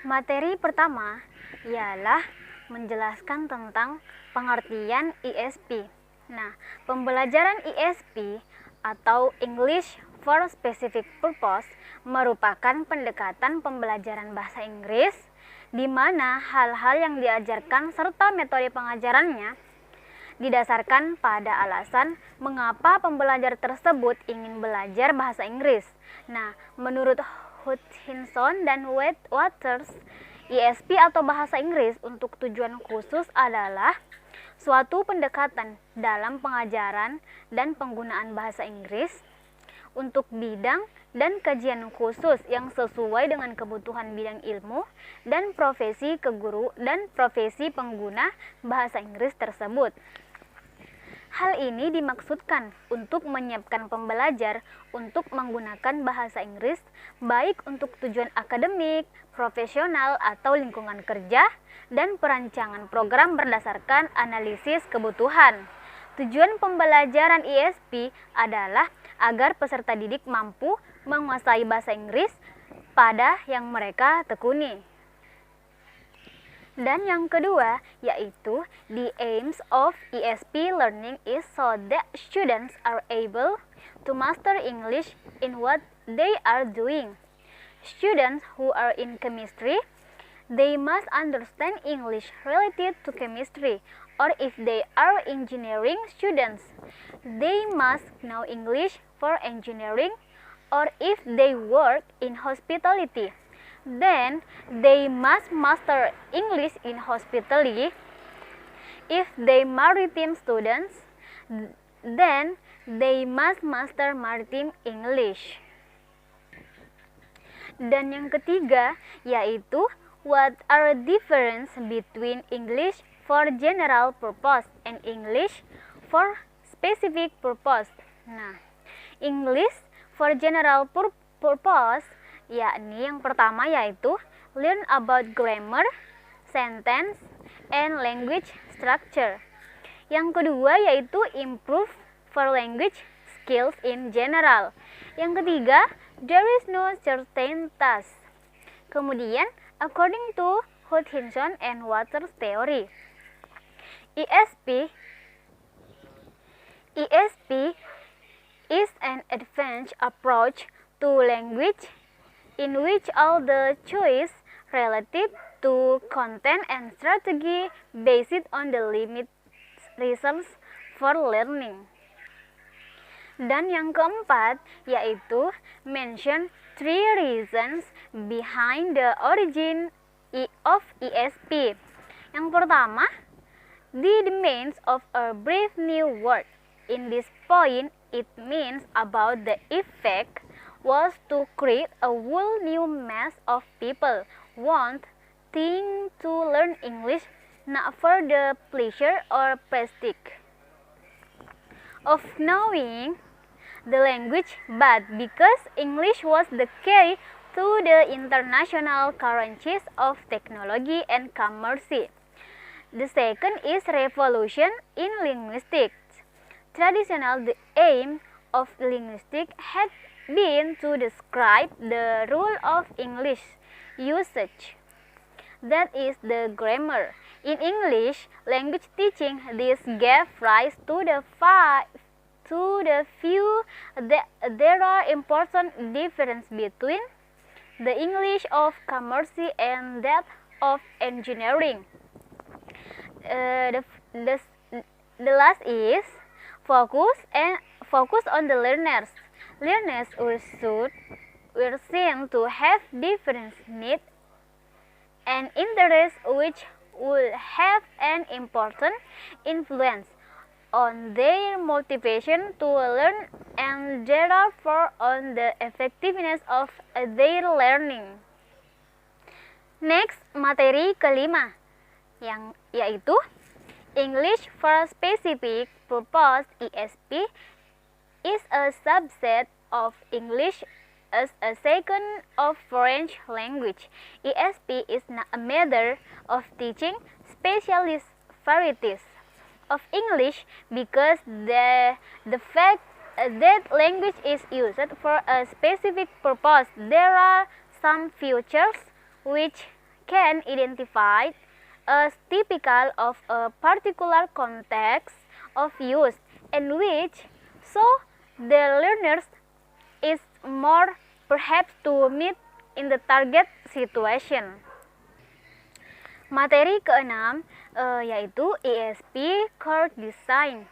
Materi pertama ialah menjelaskan tentang pengertian ISP. Nah, pembelajaran ISP atau English for Specific Purpose merupakan pendekatan pembelajaran bahasa Inggris di mana hal-hal yang diajarkan serta metode pengajarannya didasarkan pada alasan mengapa pembelajar tersebut ingin belajar bahasa Inggris. Nah, menurut Hutchinson dan Waters, ISP atau bahasa Inggris untuk tujuan khusus adalah suatu pendekatan dalam pengajaran dan penggunaan bahasa Inggris untuk bidang dan kajian khusus yang sesuai dengan kebutuhan bidang ilmu dan profesi keguru dan profesi pengguna bahasa Inggris tersebut. Hal ini dimaksudkan untuk menyiapkan pembelajar untuk menggunakan bahasa Inggris baik untuk tujuan akademik, profesional, atau lingkungan kerja, dan perancangan program berdasarkan analisis kebutuhan. Tujuan pembelajaran ISP adalah agar peserta didik mampu menguasai bahasa Inggris pada yang mereka tekuni. Dan yang kedua, yaitu the aims of ESP learning is so that students are able to master English in what they are doing. Students who are in chemistry, they must understand English related to chemistry, or if they are engineering students, they must know English for engineering, or if they work in hospitality, then they must master English in hospitality. If they maritime students, then they must master maritime English. Dan yang ketiga, yaitu what are the difference between English for general purpose and English for specific purpose. Nah, English for general purpose yakni yang pertama yaitu learn about grammar, sentence, and language structure. Yang kedua yaitu improve for language skills in general. Yang ketiga, there is no certain task. Kemudian, according to Hutchinson and Waters theory, ESP is an advanced approach to language in which all the choice relative to content and strategy based on the limit reasons for learning. Dan yang keempat yaitu mention 3 reasons behind the origin of ESP. Yang pertama, the demands of a brave new word. In this point, it means about the effect was to create a whole new mass of people wanting to learn English not for the pleasure or prestige of knowing the language, but because English was the key to the international currencies of technology and commerce. The second is revolution in linguistics. Traditionally, the aim of linguistics had been to describe the rule of English usage, that is the grammar. In English language teaching, this gave rise to the view that there are important differences between the English of commerce and that of engineering. The last is focus on the learners. Learners were seen to have different needs and interests which would have an important influence on their motivation to learn and therefore on the effectiveness of their learning. Next, materi kelima yaitu English for Specific Purpose ESP is a subset of English as a second of French language. ESP is not a matter of teaching specialist varieties of English because the fact that language is used for a specific purpose, there are some features which can identify as typical of a particular context of use in which so the learners is more perhaps to meet in the target situation. Materi keenam yaitu ESP Core Design.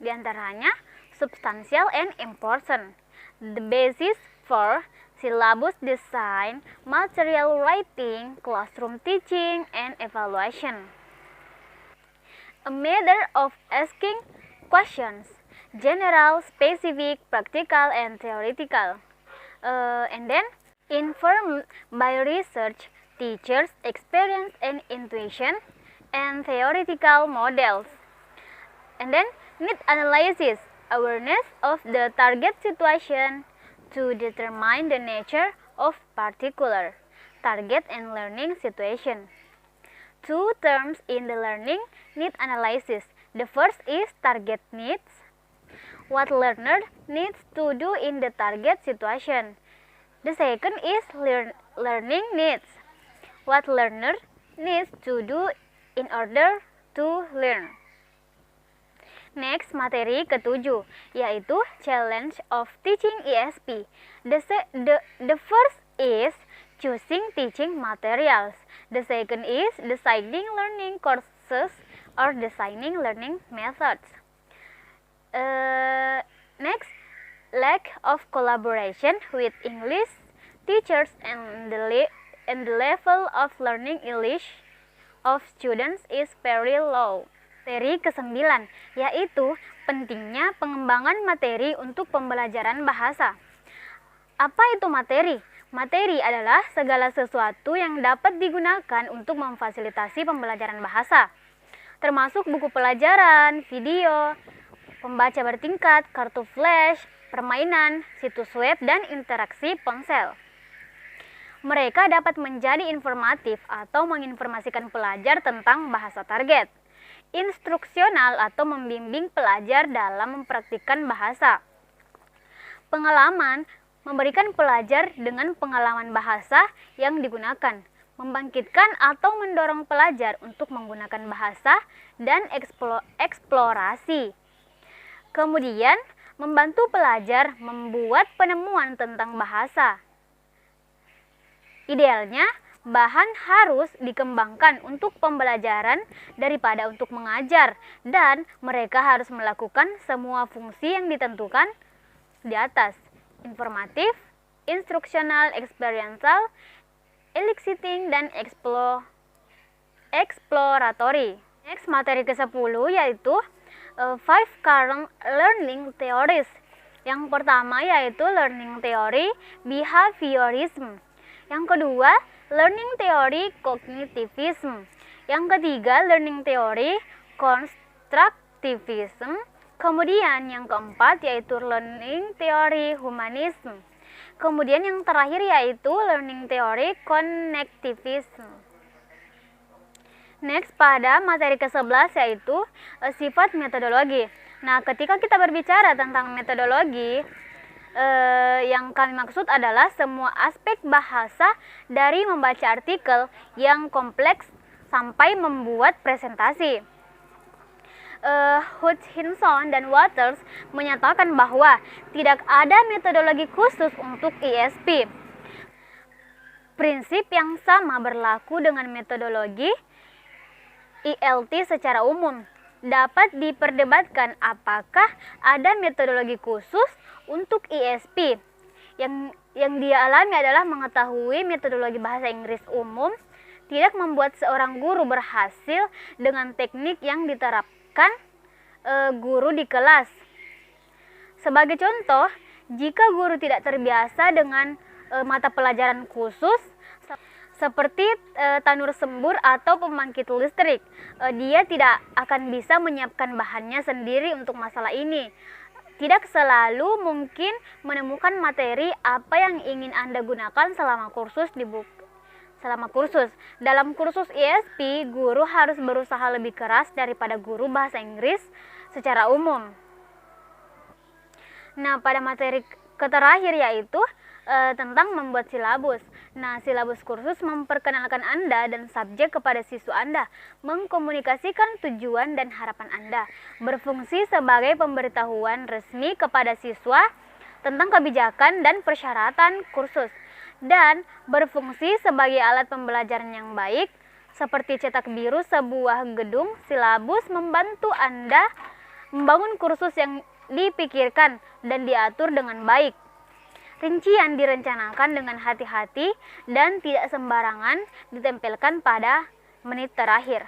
Di antaranya substantial and important. The basis for syllabus design, material writing, classroom teaching, and evaluation. A matter of asking questions, general, specific, practical, and theoretical. And then informed by research, teachers' experience and intuition, and theoretical models. And then need analysis, awareness of the target situation to determine the nature of particular target and learning situation. Two terms in the learning need analysis. The first is target needs. What learner needs to do in the target situation. The second is learning needs. What learner needs to do in order to learn. Next, materi ketujuh, yaitu challenge of teaching ESP. The first is choosing teaching materials. The second is designing learning courses or designing learning methods. Next, lack of collaboration with English teachers and the level of learning English of students is very low. Materi ke-9, yaitu pentingnya pengembangan materi untuk pembelajaran bahasa. Apa itu materi? Materi adalah segala sesuatu yang dapat digunakan untuk memfasilitasi pembelajaran bahasa, termasuk buku pelajaran, video, pembaca bertingkat, kartu flash, permainan, situs web, dan interaksi ponsel. Mereka dapat menjadi informatif atau menginformasikan pelajar tentang bahasa target, instruksional atau membimbing pelajar dalam mempraktikkan bahasa. Pengalaman memberikan pelajar dengan pengalaman bahasa yang digunakan, membangkitkan atau mendorong pelajar untuk menggunakan bahasa dan eksplorasi. Kemudian, membantu pelajar membuat penemuan tentang bahasa. Idealnya, bahan harus dikembangkan untuk pembelajaran daripada untuk mengajar, dan mereka harus melakukan semua fungsi yang ditentukan di atas: informatif, instruksional, experiential, eliciting, dan exploratory. Next, materi ke-10 yaitu 5 current learning theories. Yang pertama yaitu learning theory behaviorism. Yang kedua, learning theory cognitivism. Yang ketiga, learning theory constructivism. Kemudian yang keempat yaitu learning theory humanism. Kemudian yang terakhir yaitu learning theory connectivism. Next, pada materi ke-11 yaitu sifat metodologi. Nah, ketika kita berbicara tentang metodologi, yang kami maksud adalah semua aspek bahasa dari membaca artikel yang kompleks sampai membuat presentasi. Hutchinson dan Waters menyatakan bahwa tidak ada metodologi khusus untuk ESP. Prinsip yang sama berlaku dengan metodologi ILT secara umum. Dapat diperdebatkan apakah ada metodologi khusus untuk ESP. Yang dia alami adalah mengetahui metodologi bahasa Inggris umum tidak membuat seorang guru berhasil dengan teknik yang diterapkan guru di kelas. Sebagai contoh, jika guru tidak terbiasa dengan mata pelajaran khusus seperti tanur sembur atau pembangkit listrik, dia tidak akan bisa menyiapkan bahannya sendiri untuk masalah ini. Tidak selalu mungkin menemukan materi apa yang ingin Anda gunakan selama kursus Dalam kursus ESP, guru harus berusaha lebih keras daripada guru bahasa Inggris secara umum. Nah, pada materi terakhir yaitu tentang membuat silabus. Nah, silabus kursus memperkenalkan Anda dan subjek kepada siswa Anda, mengkomunikasikan tujuan dan harapan Anda, berfungsi sebagai pemberitahuan resmi kepada siswa tentang kebijakan dan persyaratan kursus, dan berfungsi sebagai alat pembelajaran yang baik, seperti cetak biru sebuah gedung. Silabus membantu Anda membangun kursus yang dipikirkan dan diatur dengan baik. Rincian direncanakan dengan hati-hati dan tidak sembarangan ditempelkan pada menit terakhir.